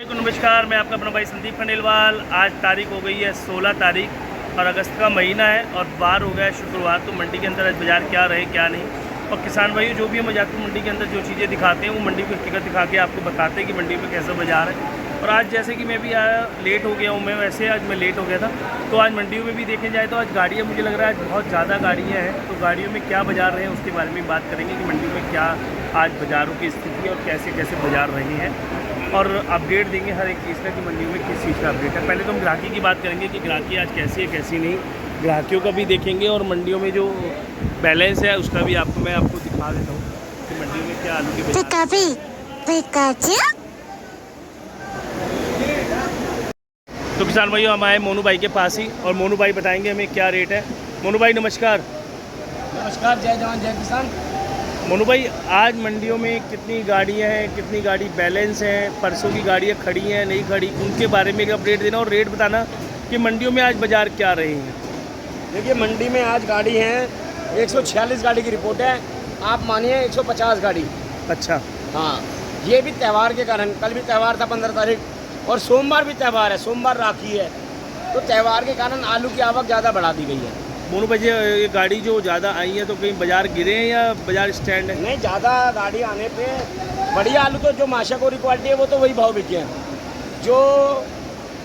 नमस्कार, मैं आपका अपना भाई संदीप खंडेलवाल। आज तारीख हो गई है 16 तारीख और अगस्त का महीना है और बार हो गया है शुक्रवार। तो मंडी के अंदर आज बाज़ार क्या रहे क्या नहीं, और किसान भाई जो भी हम जाकर मंडी के अंदर जो चीज़ें दिखाते हैं वो मंडी को हकीकत दिखा के आपको बताते हैं कि मंडी में कैसा बाज़ार है। और आज जैसे कि मैं भी आया लेट हो गया हूँ, मैं वैसे आज मैं लेट हो गया था, तो आज मंडियों में भी देखे जाए तो आज गाड़ियाँ मुझे लग रहा है आज बहुत ज़्यादा गाड़ियाँ हैं। तो गाड़ियों में क्या बाज़ार रहे हैं उसके बारे में बात करेंगे कि मंडी में क्या आज बाज़ारों की स्थिति और कैसे कैसे बाज़ार रहे हैं, और अपडेट देंगे हर एक चीज़ का कि मंडी में किस चीज़ का अपडेट है। पहले तो हम ग्राहकी की बात करेंगे कि ग्राहकी आज कैसी है कैसी नहीं, ग्राहकियों का भी देखेंगे और मंडियों में जो बैलेंस है उसका भी मैं आपको दिखा देता हूँ कि मंडियों में क्या आलू की तो किसान भाइयों हम आए मोनू भाई के पास ही, और मोनू भाई बताएंगे हमें क्या रेट है। मोनू भाई नमस्कार। नमस्कार, जय जवान जय किसान। मोनू भाई आज मंडियों में कितनी गाड़ियाँ हैं, कितनी गाड़ी बैलेंस हैं, परसों की गाड़ियाँ खड़ी हैं नहीं खड़ी, उनके बारे में एक अपडेट देना और रेट बताना कि मंडियों में आज बाज़ार क्या रहे हैं। देखिए, मंडी में आज गाड़ी है 146 गाड़ी की रिपोर्ट है, आप मानिए 150 गाड़ी। अच्छा, हाँ, ये भी त्यौहार के कारण, कल भी त्यौहार था 15 तारीख और सोमवार भी त्यौहार है, सोमवार राखी है, तो त्यौहार के कारण आलू की आवक ज़्यादा बढ़ा दी गई है। मोनू भाई ये गाड़ी जो ज़्यादा आई है तो कहीं बाज़ार गिरे हैं या बाज़ार स्टैंड है? नहीं, ज़्यादा गाड़ी आने पे बढ़िया आलू तो जो माशाकोरी क्वालिटी है वो तो वही भाव बिके हैं, जो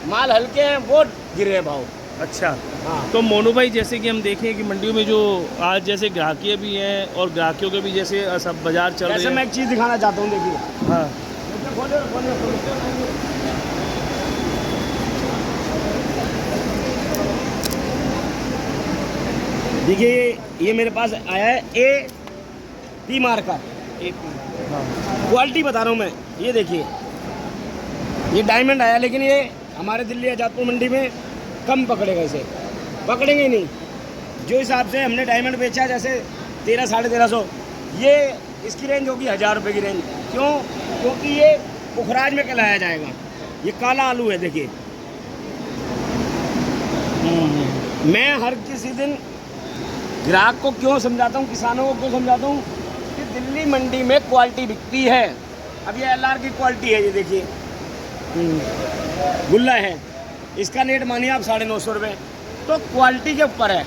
माल हल्के हैं वो गिरे हैं भाव। अच्छा, हाँ। तो मोनू भाई जैसे कि हम देखें कि मंडियों में जो आज जैसे ग्राहकियाँ भी हैं और ग्राहकियों के भी जैसे सब बाज़ार चल रहे हैं। मैं एक चीज़ दिखाना चाहता हूँ, देखिए। हाँ, देखिए, ये मेरे पास आया है ए टी मार्क का, क्वालिटी बता रहा हूँ मैं। ये देखिए, ये डायमंड आया, लेकिन ये हमारे दिल्ली आजादपुर मंडी में कम पकड़ेगा, इसे पकड़ेंगे ही नहीं। जो हिसाब से हमने डायमंड बेचा है, जैसे 1300 साढ़े 1300, ये इसकी रेंज होगी 1000 रुपये की रेंज। क्यों? क्योंकि ये पुखराज में कहलाया जाएगा। ये काला आलू है, देखिए। मैं हर किसी दिन ग्राहक को क्यों समझाता हूँ, किसानों को क्यों समझाता हूँ कि दिल्ली मंडी में क्वालिटी बिकती है। अब ये LR की क्वालिटी है, ये देखिए, गुल्ला है, इसका नेट मानिए आप 950 रुपये, तो क्वालिटी के ऊपर है।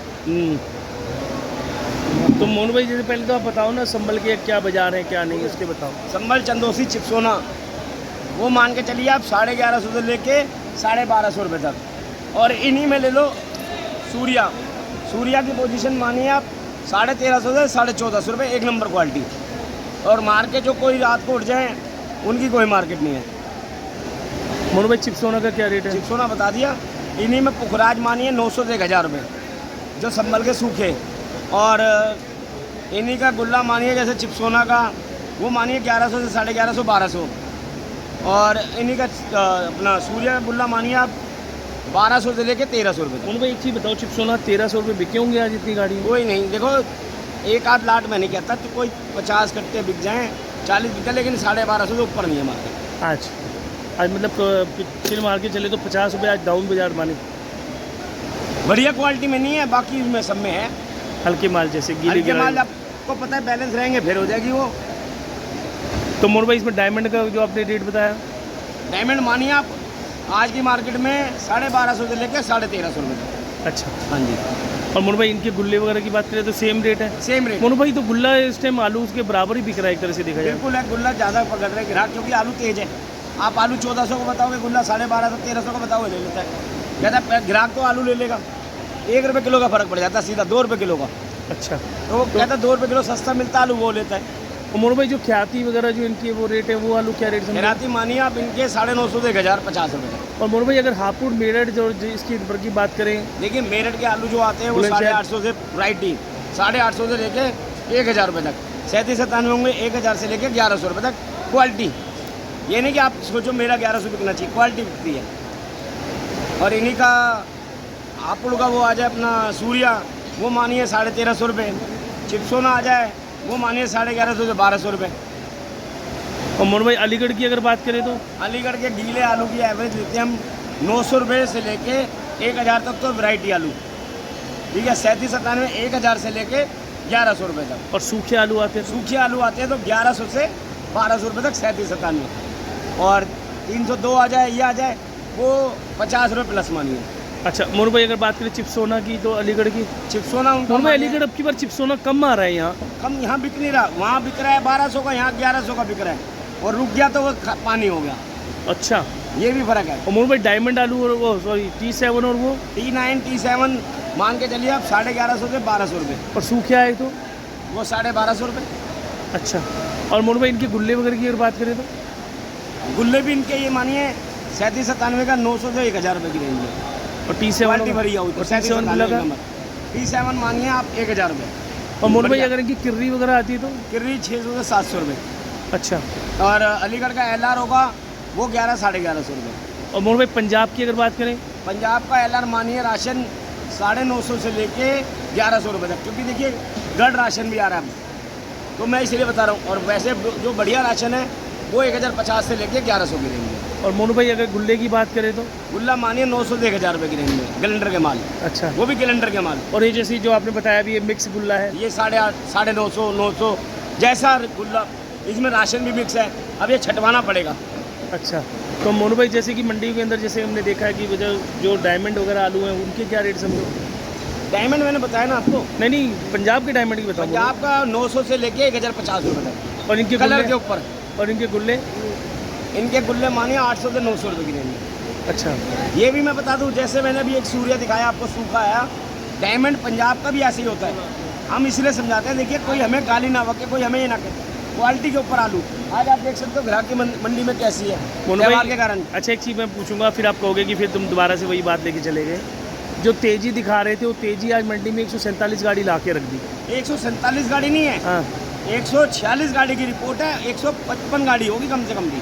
तो मोनू भाई जैसे पहले तो आप बताओ ना संभल के क्या बाज़ार है क्या नहीं, उसके बताओ। संभल चंदोसी चिपसोना वो मान के चलिए आप 1150 से लेके 1250 रुपये तक, और इन्हीं में ले लो सूर्या की पोजीशन मानिए आप 1350 से 1450 रुपये, एक नंबर क्वालिटी। और मार्केट जो कोई रात को उठ जाए उनकी कोई मार्केट नहीं है। मोनू भाई चिपसोना का क्या रेट है? चिपसोना बता दिया। इन्हीं में पुखराज मानिए 900 से 1000 रुपये, जो संभल के सूखे। और इन्हीं का गुल्ला मानिए जैसे चिपसोना का वो मानिए 1100 से 1150 1200, और इन्हीं का अपना सूर्या का गुल्ला मानिए आप 1200 से लेके 1300 रुपये। मोनू भाई एक चीज़ बताओ, चिपसोना 1300 रुपये बिके होंगे आज इतनी गाड़ी? कोई नहीं, देखो एक आध लाट मैं नहीं कहता, तो कोई 50 कट्टे बिक जाएँ, 40 बिके, लेकिन 1250 से ऊपर नहीं है मार्केट आज मतलब फिर मार के चले तो 50 रुपये आज डाउन बाजार माने। बढ़िया क्वालिटी में नहीं है, बाकी में सब में है। हल्के माल जैसे हल्के माल आपको पता है बैलेंस रहेंगे, फिर हो जाएगी वो। तो मोनू भाई इसमें डायमंड का जो आपने रेट बताया, डायमंड मानिए आप आज की मार्केट में 1250 से लेकर 1350 रुपये तक। अच्छा, हाँ जी। और मोनू भाई इनके गुल्ले वगैरह की बात करें तो सेम रेट है? Same rate. मोनू भाई तो गुल्ला इस टाइम आलू उसके बराबर ही बिक रहा है एक तरह से देखा जाए। बिल्कुल है, गुल्ला ज़्यादा पकड़ रहे ग्राहक, क्योंकि आलू तेज है। आप आलू 1400 को बताओगे, गुल्ला 1250 1300 को बताओगे, ले लेता है। कहता ग्राहक तो आलू ले लेगा, 1 रुपये किलो का फ़र्क पड़ जाता है सीधा, 2 रुपये किलो का। अच्छा, तो वो कहता 2 रुपये किलो सस्ता मिलता आलू, वो लेता है। और मोनू भाई जो ख्याति वगैरह जो इनकी वो रेट है, वो आलू क्या रेट से? खैराती मानिए आप इनके 950 से 1050 रुपये तक। और मोनू भाई अगर हापुड़ मेरठ जो इसकी ऊपर की बात करें, देखिए मेरठ के आलू जो आते हैं वो 850 से वैरायटी 850 से लेके 1000 रुपये तक, 37-97 होंगे 1000 से लेके 1100 रुपये तक क्वालिटी। ये नहीं कि आप सोचो मेरा 1100 बिकना चाहिए, क्वालिटी बिकती है। और इन्हीं का हापुड़ का वो आ जाए अपना सूर्या, वो मानिए 1350 रुपये। चिपसोना आ जाए वो मानिए 1150 से 1200 रुपये। और मोनू भाई अलीगढ़ की अगर बात करें तो अलीगढ़ के गीले आलू की एवरेज लेते हैं हम 900 रुपये से लेके 1000 तक, तो वैरायटी आलू, ठीक है। 37-97 1000 से लेके 1100 रुपये तक। और सूखे आलू आते हैं? सूखे आलू आते हैं तो 1100 से 1200 रुपये तक 37-97। और 302 आ जाए, ये आ जाए, वो 50 रुपये प्लस मानिए। अच्छा मोनू भाई, अगर बात करें चिप्सोना की तो अलीगढ़ की, चिप्सोना उनको मोनू भाई मानिए अलीगढ़ अब की बार चिप्सोना कम आ रहा है यहाँ। कम, यहाँ बिक नहीं रहा, वहाँ बिक रहा है 1200 का, यहाँ 1100 का बिक रहा है, और रुक गया तो वो पानी हो गया। अच्छा, ये भी फर्क है। और मोनू भाई डायमंड आलू और वो सॉरी T7 और वो T9 T7 मान के चलिए आप 1150 से 1200 रुपये, और सूखे आए तो। वो 1250 रुपये। अच्छा, और मोनू भाई इनके गुल्ले वगैरह की अगर बात करें तो गुल्ले भी इनके ये मानिए 37-97 का 900 से 1000 रुपये की रेंज है, और T7 क्वालिटी भरी है। और T7 गुल्ला का T7 मानिए आप 1000 रुपये। और मोनू भाई अगर इनकी किर्री वगैरह आती है तो किर्री 600 से 700 रुपये, अच्छा, और अलीगढ़ का LR होगा वो 1100-1150 रुपये। और मोनू भाई पंजाब की अगर बात करें पंजाब का LR मानिए राशन 950 से लेके 1100 रुपये तक, क्योंकि देखिए गढ़ राशन भी आ रहा है अब, तो मैं इसलिए बता रहा हूँ। और वैसे जो बढ़िया राशन है वो 1050 से लेके 1100 की रेंज में। और मोनू भाई अगर गुल्ले की बात करें तो गुल्ला मानिए 900 से 1000 रुपये की रेंज में, कैलेंडर के माल, अच्छा, वो भी कैलेंडर के माल। और ये जैसे जो आपने बताया अभी ये मिक्स गुल्ला है, ये 850, 900 जैसा गुल्ला, इसमें राशन भी मिक्स है, अब ये छटवाना पड़ेगा। अच्छा, तो मोनू भाई जैसे कि मंडी के अंदर जैसे हमने देखा है कि जो डायमंड वगैरह आलू हैं उनके क्या रेट समझो। डायमंड मैंने बताया ना आपको, नहीं पंजाब के डायमंड की बताओ। पंजाब का 900 से लेके 1050 रुपये तक, और इनके कलर गुल्ले के ऊपर। और इनके गुल्ले इनके गुल्ले मानिए 800 से 900 रुपये की रेंज में। अच्छा, ये भी मैं बता दूं, जैसे मैंने अभी एक सूर्य दिखाया आपको, सूखा आया, डायमंड पंजाब का भी ऐसे ही होता है। हम इसलिए समझाते हैं, देखिए कोई हमें गाली ना बके, कोई हमें ये ना कहे, क्वालिटी के ऊपर आलू। आज आप देख सकते हो ग्राहक की मंडी में कैसी है मोनू त्योहार भाई के कारण। अच्छा, एक चीज़ मैं पूछूंगा फिर आप कहोगे कि फिर तुम दोबारा से वही बात लेके चले गए। जो तेजी दिखा रहे थे वो तेजी आज मंडी में 147 गाड़ी ला के रख दी। 147 गाड़ी नहीं है, हाँ, 146 गाड़ी की रिपोर्ट है, 155 गाड़ी होगी कम से कम भी।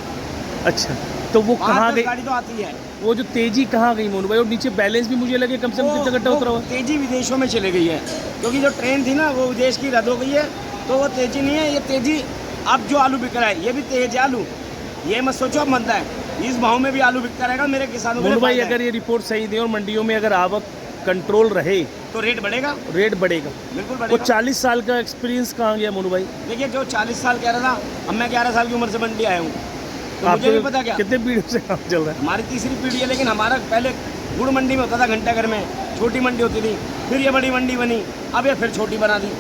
अच्छा, तो वो कहाँ 5-10 गई गाड़ी तो आती है। वो जो तेजी कहाँ गई मोनू भाई? और नीचे बैलेंस भी मुझे लगे कम से कम कितना घंटा उतरा हुआ। तेजी विदेशों में चली गई है, क्योंकि जो ट्रेन थी ना वो विदेश की रद्द हो गई है, तो वो तेजी नहीं है। ये तेजी अब जो आलू बिक रहा है ये भी तेज है आलू, ये मत सोचो अब बनता है, इस भाव में भी आलू बिकता रहेगा मेरे किसानों को। मोनू भाई अगर ये रिपोर्ट सही दे और मंडियों में अगर आवक कंट्रोल रहे तो रेट बढ़ेगा, रेट बढ़ेगा। बिल्कुल वो बढ़ेगा। 40 साल का एक्सपीरियंस कहाँ गया मोनू भाई? देखिए जो 40 साल कह रहा था, अब मैं 11 साल की उम्र से मंडी आया हूँ, तो मुझे भी पता क्या, कितने पीढ़ियों से काम चल रहा है? हमारी तीसरी पीढ़ी है। लेकिन हमारा पहले गुड़ मंडी में होता था, घंटाघर में छोटी मंडी होती थी, फिर ये बड़ी मंडी बनी, अब ये फिर छोटी बना दी।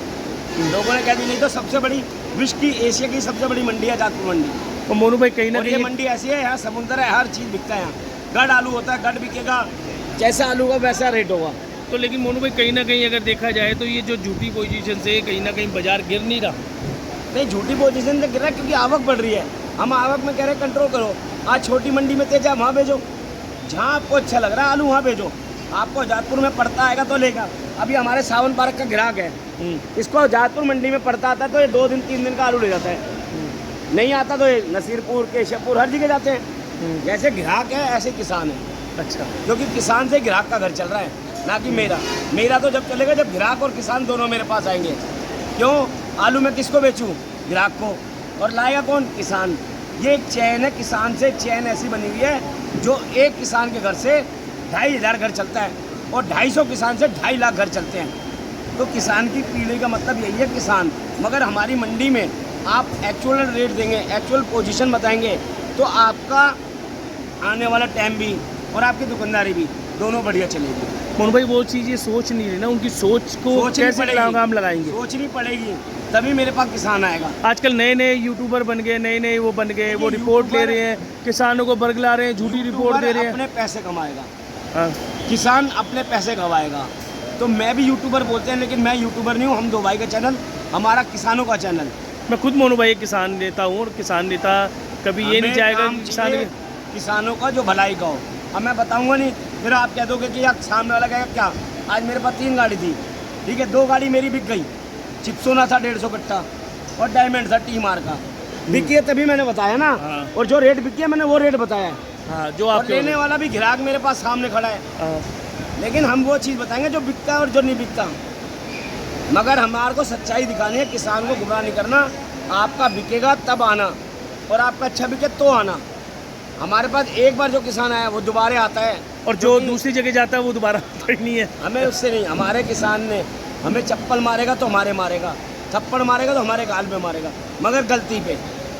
लोगों ने कह दी नहीं तो सबसे बड़ी विश्व की, एशिया की सबसे बड़ी मंडी है जातपुर मंडी। और मोनू भाई कहीं ना और ये कहीं मंडी ऐसी है, यहाँ समुद्र है, हर चीज़ बिकता है यहाँ। गढ़ आलू होता है, गढ़ बिकेगा, जैसा आलू का वैसा रेट होगा। तो लेकिन मोनू भाई कहीं ना कहीं अगर देखा जाए तो ये जो झूठी पोजीशन से कहीं ना कहीं बाजार गिर नहीं रहा। नहीं, झूठी पोजीशन से गिर रहा है क्योंकि आवक बढ़ रही है। हम आवक में कह रहे हैं कंट्रोल करो। आज छोटी मंडी में तेज है, वहाँ भेजो, जहाँ आपको अच्छा लग रहा है आलू वहाँ भेजो। आपको जातपुर में पड़ता आएगा तो लेगा। अभी हमारे सावन पार्क का ग्राहक है, इसको जातपुर मंडी में पड़ता आता है तो ये 2 दिन 3 दिन का आलू ले जाता है। नहीं आता तो ये नसीरपुर, केशवपुर, हर जगह जाते हैं। जैसे ग्राहक है ऐसे किसान है। अच्छा, क्योंकि किसान से ग्राहक का घर चल रहा है, ना कि मेरा तो जब चलेगा जब ग्राहक और किसान दोनों मेरे पास आएंगे। क्यों? आलू मैं किसको बेचूं? ग्राहक को। और लाएगा कौन? किसान। ये एक चैन है, किसान से चैन ऐसी बनी हुई है जो एक किसान के घर से 2500 घर चलता है और 250 किसान से 2.5 लाख घर चलते हैं। तो किसान की पीढ़ी का मतलब यही है किसान। मगर हमारी मंडी में आप एक्चुअल रेट देंगे, एक्चुअल पोजीशन बताएंगे, तो आपका आने वाला टाइम भी और आपकी दुकानदारी भी दोनों बढ़िया चलेगी। मोनू भाई वो चीज़ ये सोच नहीं रही ना, उनकी सोच को कैसे काम लगाएंगे? सोचनी पड़ेगी, तभी मेरे पास किसान आएगा। आजकल नए नए यूट्यूबर बन गए, नए वो बन गए, वो रिपोर्ट ले रहे हैं, किसानों को बरगला रहे हैं, झूठी रिपोर्ट दे रहे हैं। अपने पैसे कमाएगा, हाँ, किसान अपने पैसे कमाएगा। तो मैं भी यूट्यूबर बोलते हैं, लेकिन मैं यूट्यूबर नहीं हूँ। हम दो भाई का चैनल, हमारा किसानों का चैनल। मैं खुद मोनू भाई एक किसान नेता हूँ और किसान नेता कभी ये नहीं चाहेगा कि किसानों का जो भलाई का हो। अब मैं बताऊंगा नहीं, फिर आप कह दोगे कि यार सामने वाला कहेगा क्या। आज मेरे पास 3 गाड़ी थी, ठीक है, 2 गाड़ी मेरी बिक गई। चिप्सोना था 150 कट्टा और डायमंड था टी मार का। बिकी है तभी मैंने बताया ना। हाँ। और जो रेट बिकी है मैंने वो रेट बताया है। हाँ, जो और आप लेने वाला भी ग्राहक मेरे पास सामने खड़ा है। हाँ, लेकिन हम वो चीज़ बताएंगे जो बिकता है और जो नहीं बिकता। मगर हमारे को सच्चाई दिखानी है, किसान को गुमराह नहीं करना। आपका बिकेगा तब आना, और आपका अच्छा बिके तो आना। हमारे पास एक बार जो किसान आया वो दोबारा आता है, और जो दूसरी जगह जाता है वो दोबारा आता ही नहीं है। हमें उससे नहीं। हमारे किसान ने हमें चप्पल मारेगा तो हमारे मारेगा, थप्पड़ मारेगा तो हमारे गाल पे मारेगा, मगर गलती पे।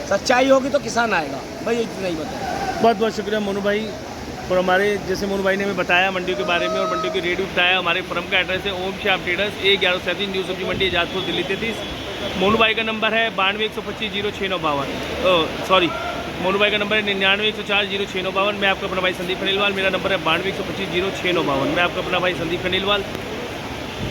सच्चाई होगी तो किसान आएगा। भाई इतना ही बताया। बहुत बहुत शुक्रिया मोनू भाई। और हमारे जैसे मोनू भाई ने हमें बताया मंडियों के बारे में और मंडियों के रेट भी बताया। हमारे फर्म का एड्रेस है ओम श्याम ट्रेडर्स, A1137 न्यू सब्जी मंडी आजादपुर दिल्ली 33। मोनू भाई का नंबर है 92-125-0692। सॉरी, मोनू भाई का नंबर है 99-104-0692। मैं आपका अपना भाई संदीप खंडेलवाल। मेरा नंबर है 92-125-0692। मैं आपका अपना भाई संदीप खंडेलवाल।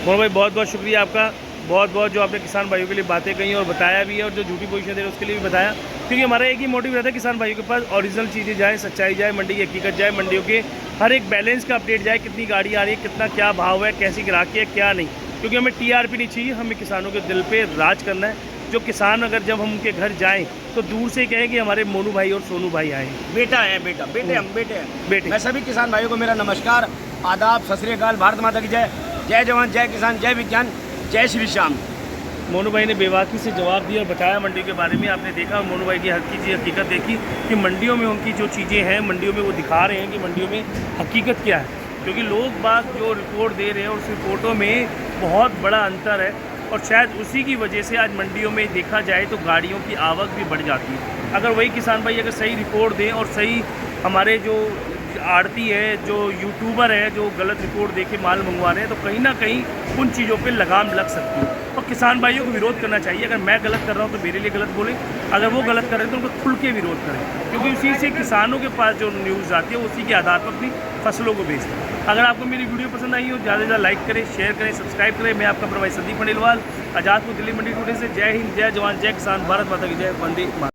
मोनू भाई बहुत बहुत शुक्रिया आपका, बहुत बहुत जो आपने किसान भाइयों के लिए बातें कही और बताया भी है, और जो झूठी पोजीशन दे रहे हैं उसके लिए भी बताया। क्योंकि हमारा एक ही मोटिव रहता है, किसान भाइयों के पास ओरिजिनल चीज़ें जाए, सच्चाई जाए, मंडी की हकीकत जाए, मंडियों के हर एक बैलेंस का अपडेट जाए, कितनी गाड़ी आ रही है, कितना क्या भाव है, कैसी ग्राहकी है, क्या नहीं। क्योंकि हमें TRP नहीं चाहिए, हमें किसानों के दिल पे राज करना है। जो किसान अगर जब हम उनके घर जाएं तो दूर से कहें कि हमारे मोनू भाई और सोनू भाई आए। बेटा है, बेटा बेटे हम बेटे हैं बेटे। मैं सभी किसान भाइयों को मेरा नमस्कार, आदाब, सत श्री अकाल, भारत माता की जय। जय जवान, जय किसान, जय विज्ञान, जय श्री श्याम। मोनू भाई ने बेबाकी से जवाब दिया और बताया मंडी के बारे में। आपने देखा मोनू भाई की हर चीज़ हकीकत देखी कि मंडियों में उनकी जो चीज़ें हैं मंडियों में वो दिखा रहे हैं कि मंडियों में हकीकत क्या है। क्योंकि लोग बाग जो रिपोर्ट दे रहे हैं उस रिपोर्टों में बहुत बड़ा अंतर है, और शायद उसी की वजह से आज मंडियों में देखा जाए तो गाड़ियों की आवक भी बढ़ जाती है। अगर वही किसान भाई अगर सही रिपोर्ट दें और सही हमारे जो आड़ती है, जो यूट्यूबर है, जो गलत रिपोर्ट दे के माल मंगवा रहे हैं, तो कहीं ना कहीं उन चीज़ों पे लगाम लग सकती है। और किसान भाइयों को विरोध करना चाहिए। अगर मैं गलत कर रहा हूँ तो मेरे लिए गलत बोलें, अगर वो गलत कर रहे हैं तो उनको खुल के विरोध करें। क्योंकि उसी से किसानों के पास जो न्यूज़ आती है उसी के आधार पर अपनी फसलों को बेचते हैं। अगर आपको मेरी वीडियो पसंद आई हो, ज़्यादा से ज़्यादा लाइक करें, शेयर करें, सब्सक्राइब करें। मैं आपका अपना भाई संदीप खंडेलवाल, आजादपुर दिल्ली मंडी टूडे से। जय हिंद, जय जवान, जय किसान, भारत माता की जय, वंदे मातरम।